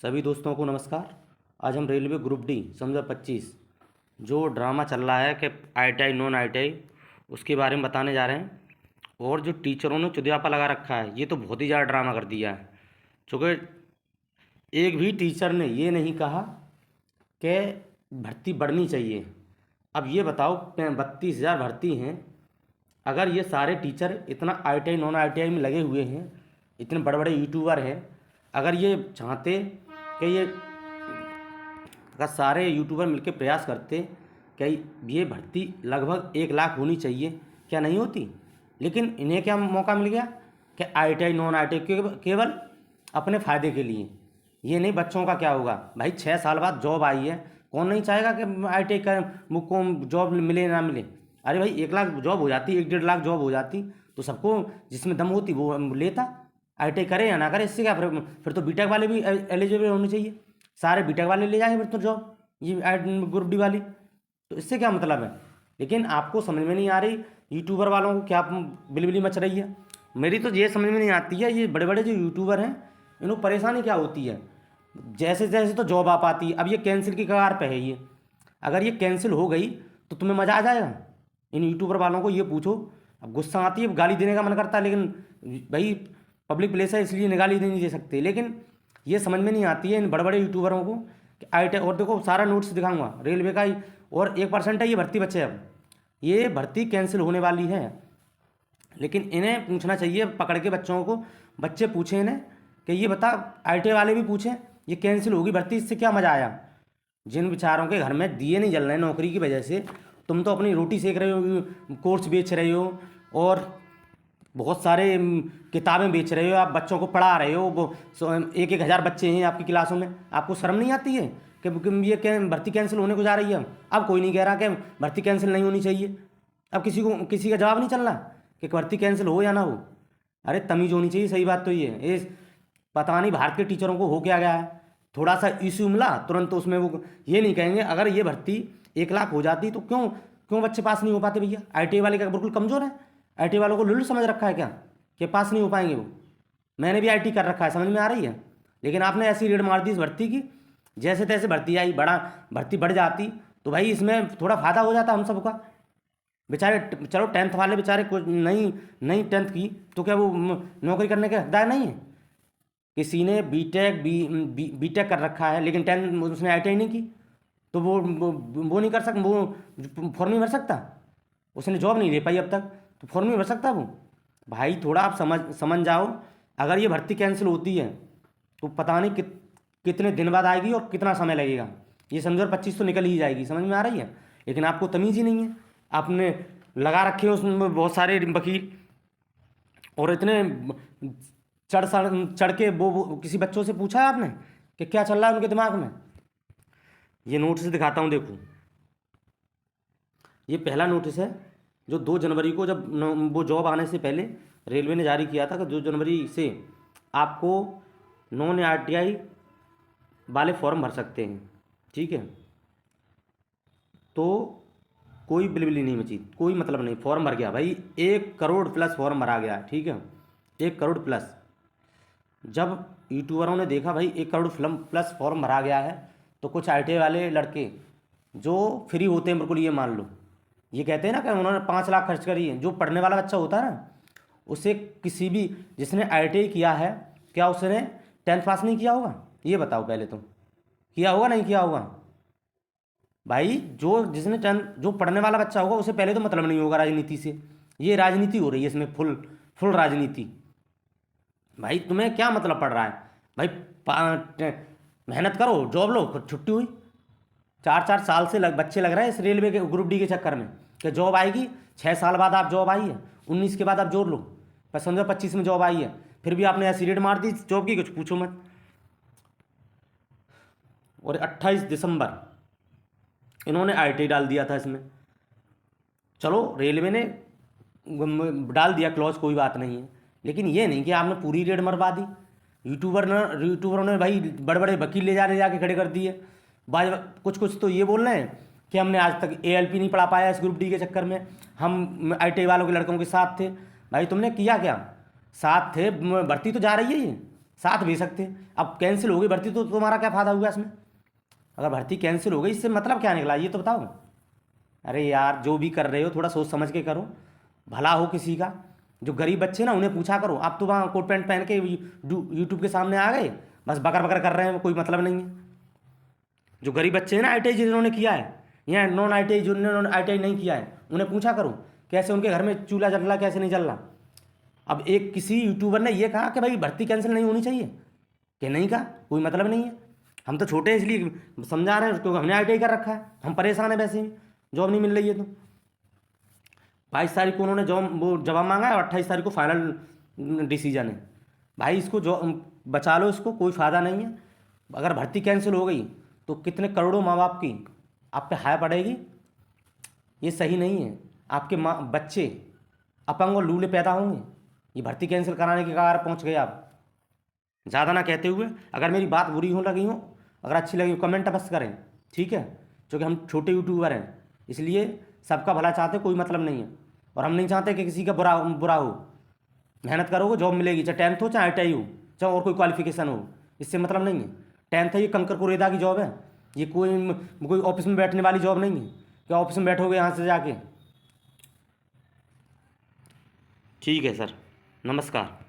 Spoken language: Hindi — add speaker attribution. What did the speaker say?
Speaker 1: सभी दोस्तों को नमस्कार। आज हम रेलवे ग्रुप डी समझा 25 जो ड्रामा चल रहा है कि आईटीआई नॉन आईटीआई उसके बारे में बताने जा रहे हैं। और जो टीचरों ने चुदियापा लगा रखा है ये तो बहुत ही ज़्यादा ड्रामा कर दिया है। चूँकि एक भी टीचर ने ये नहीं कहा कि भर्ती बढ़नी चाहिए। अब ये बताओ 32,000 भर्ती हैं। अगर ये सारे टीचर इतना आईटीआई नॉन आईटीआई में लगे हुए हैं, इतने बड़े बड़े यूट्यूबर हैं, अगर ये चाहते कि ये अगर सारे यूट्यूबर मिलकर प्रयास करते कि ये भर्ती लगभग 1 लाख होनी चाहिए, क्या नहीं होती? लेकिन इन्हें क्या मौका मिल गया कि आईटीआई नॉन आईटीआई केवल अपने फ़ायदे के लिए। ये नहीं बच्चों का क्या होगा भाई। 6 साल बाद जॉब आई है, कौन नहीं चाहेगा कि आईटीआई का मुझको जॉब मिले ना मिले। अरे भाई 1 लाख जॉब हो जाती, 1-1.5 लाख जॉब हो जाती तो सबको जिसमें दम होती वो लेता। आईटीआई करे या ना करे इससे क्या, फिर तो बीटेक वाले भी एलिजिबल होने चाहिए। सारे बीटेक वाले ले जाएंगे फिर तो जॉब, ये ग्रुप डी वाली। तो इससे क्या मतलब है? लेकिन आपको समझ में नहीं आ रही, यूट्यूबर वालों को क्या बिलबिली मच रही है। मेरी तो ये समझ में नहीं आती है, ये बड़े बड़े जो यूट्यूबर हैं इनको परेशानी क्या होती है। जैसे जैसे तो जॉब आ पाती है, अब ये कैंसिल की कगार पे है। ये अगर ये कैंसिल हो गई तो तुम्हें मज़ा आ जाएगा? इन यूट्यूबर वालों को ये पूछो। अब गुस्सा आती है, गाली देने का मन करता है, लेकिन भाई पब्लिक प्लेस है इसलिए गाली नहीं दे सकते। लेकिन ये समझ में नहीं आती है इन बड़े बड़े यूट्यूबरों को कि आईटी। और देखो सारा नोट्स दिखाऊंगा रेलवे का ही, और 1% है ये भर्ती बचे। अब ये भर्ती कैंसिल होने वाली है, लेकिन इन्हें पूछना चाहिए पकड़ के बच्चों को। बच्चे पूछें इन्हें कि ये बता, आईटी वाले भी पूछें ये कैंसिल होगी भर्ती, इससे क्या मज़ा आया? जिन बेचारों के घर में दिए नहीं जल रहे नौकरी की वजह से, तुम तो अपनी रोटी सेक रहे हो, कोर्स बेच रहे हो और बहुत सारे किताबें बेच रहे हो, आप बच्चों को पढ़ा रहे हो। वो 1-1 हज़ार बच्चे हैं आपकी क्लासों में। आपको शर्म नहीं आती है कि ये भर्ती कैंसिल होने को जा रही है? अब कोई नहीं कह रहा कि भर्ती कैंसिल नहीं होनी चाहिए। अब किसी का जवाब नहीं चल रहा कि भर्ती कैंसिल हो या ना हो। अरे तमीज़ होनी चाहिए। सही बात तो ये पता नहीं भारत के टीचरों को हो क्या गया है। थोड़ा सा इश्यू मिला तुरंत तो उसमें वो ये नहीं कहेंगे अगर ये भर्ती 1 लाख हो जाती तो क्यों बच्चे पास नहीं हो पाते भैया? आईटीआई वाले का बिल्कुल कमज़ोर है। आईटी वालों को लुल्लू समझ रखा है क्या कि पास नहीं हो पाएंगे वो? मैंने भी आईटी कर रखा है, समझ में आ रही है। लेकिन आपने ऐसी रेड मार दी इस भर्ती की, जैसे तैसे भर्ती आई, भर्ती बढ़ जाती तो भाई इसमें थोड़ा फ़ायदा हो जाता हम सबका। बेचारे चलो 10th वाले बेचारे कुछ नहीं 10th की तो क्या वो नौकरी करने के हकदार नहीं है? किसी ने बीटेक कर रखा है लेकिन 10 उसने आईटीआई नहीं की तो वो नहीं कर सकता, वो फॉर्म नहीं भर सकता। उसने जॉब नहीं ले पाई अब तक तो फॉर्म नहीं भर सकता वो। भाई थोड़ा आप समझ जाओ। अगर ये भर्ती कैंसिल होती है तो पता नहीं कितने दिन बाद आएगी और कितना समय लगेगा। ये समझो 25 तो निकल ही जाएगी, समझ में आ रही है। लेकिन आपको तमीज़ ही नहीं है। आपने लगा रखे हो उसमें बहुत सारे वकील, और इतने चढ़ के वो किसी बच्चों से पूछा है आपने कि क्या चल रहा है उनके दिमाग में? ये नोटिस दिखाता हूँ, देखो ये पहला नोटिस है जो 2 जनवरी को, जब वो जॉब आने से पहले रेलवे ने जारी किया था कि 2 जनवरी से आपको नॉन आईटीआई वाले फॉर्म भर सकते हैं। ठीक है, तो कोई बिलबिली नहीं मची, कोई मतलब नहीं, फॉर्म भर गया भाई। 1 करोड़ प्लस फॉर्म भरा गया। ठीक है, 1 करोड़ प्लस। जब यूट्यूबरों ने देखा भाई 1 करोड़ प्लस फॉर्म भरा गया है तो कुछ आईटीआई वाले लड़के जो फ्री होते हैं, बिल्कुल ये मान लो, ये कहते हैं ना कि उन्होंने 5 लाख खर्च करी है। जो पढ़ने वाला बच्चा होता है ना, उसे किसी भी जिसने आईटीआई किया है, क्या उसने 10th पास नहीं किया होगा? ये बताओ पहले तुम, किया होगा नहीं किया होगा? भाई जिसने 10th, जो पढ़ने वाला बच्चा होगा उसे पहले तो मतलब नहीं होगा राजनीति से। ये राजनीति हो रही है इसमें, फुल राजनीति। भाई तुम्हें क्या मतलब पड़ रहा है भाई? मेहनत करो, जॉब लो, छुट्टी हुई। 4-4 साल से बच्चे लग रहे हैं इस रेलवे के ग्रुप डी के चक्कर में कि जॉब आएगी। 6 साल बाद आप जॉब आई है, 19 के बाद आप जोड़ लो, बस समझो 25 में जॉब आई है। फिर भी आपने ऐसी रेड मार दी जॉब की, कुछ पूछो मत। और 28 दिसंबर इन्होंने आईटी डाल दिया था इसमें। चलो रेलवे ने डाल दिया क्लॉज, कोई बात नहीं है, लेकिन ये नहीं कि आपने पूरी रेड मरवा दी। यूट्यूबरों ने भाई बड़े बड़े वकील ले जाके खड़े कर दिए। कुछ तो ये बोल रहे हैं कि हमने आज तक एएलपी नहीं पढ़ा पाया इस ग्रुप डी के चक्कर में, हम आईटीआई वालों के लड़कों के साथ थे। भाई तुमने किया क्या? साथ थे, भर्ती तो जा रही है ये। साथ भेज सकते। अब कैंसिल हो गई भर्ती तो तुम्हारा क्या फ़ायदा हुआ इसमें? अगर भर्ती कैंसिल हो गई इससे मतलब क्या निकला ये तो बताओ। अरे यार जो भी कर रहे हो थोड़ा सोच समझ के करो, भला हो किसी का। जो गरीब बच्चे ना उन्हें पूछा करो। आप तो वहाँ कोट पैंट पहन के यूट्यूब के सामने आ गए, बस बकर बकर कर रहे हैं, कोई मतलब नहीं है। जो गरीब बच्चे हैं ना ITI जिन्होंने किया है या नॉन ITI जिन्होंने ITI नहीं किया है, उन्हें पूछा करो कैसे उनके घर में चूल्हा जल रहा कैसे नहीं जल रहा। अब एक किसी यूट्यूबर ने ये कहा कि भाई भर्ती कैंसिल नहीं होनी चाहिए, कि नहीं कहा, कोई मतलब नहीं है। हम तो छोटे हैं इसलिए समझा रहे हैं क्योंकि हमने ITI कर रखा है, हम परेशान हैं वैसे ही, जॉब नहीं मिल रही है तो। 22 तारीख को उन्होंने जॉब वो जवाब मांगा है और 28 तारीख को फाइनल डिसीजन है। भाई इसको जो बचा लो, इसको कोई फ़ायदा नहीं है। अगर भर्ती कैंसिल हो गई तो कितने करोड़ों माँ बाप की आप पे हाय पड़ेगी। ये सही नहीं है। आपके माँ बच्चे अपंग और लूले पैदा होंगे। ये भर्ती कैंसिल कराने के कगार पहुँच गए आप। ज़्यादा ना कहते हुए, अगर मेरी बात बुरी हो लगी हो, अगर अच्छी लगी हो, कमेंट बस करें, ठीक है। क्योंकि हम छोटे यूट्यूबर हैं इसलिए सबका भला चाहते, कोई मतलब नहीं है। और हम नहीं चाहते कि किसी का बुरा बुरा हो। मेहनत करोगे जॉब मिलेगी, चाहे 10th हो चाहे ITI हो चाहे और कोई क्वालिफिकेशन हो, इससे मतलब नहीं है। 10th है ये कंकर कुरेदा की जॉब है, ये कोई ऑफिस में बैठने वाली जॉब नहीं है। क्या ऑफिस में बैठोगे यहाँ से जाके? ठीक है सर, नमस्कार।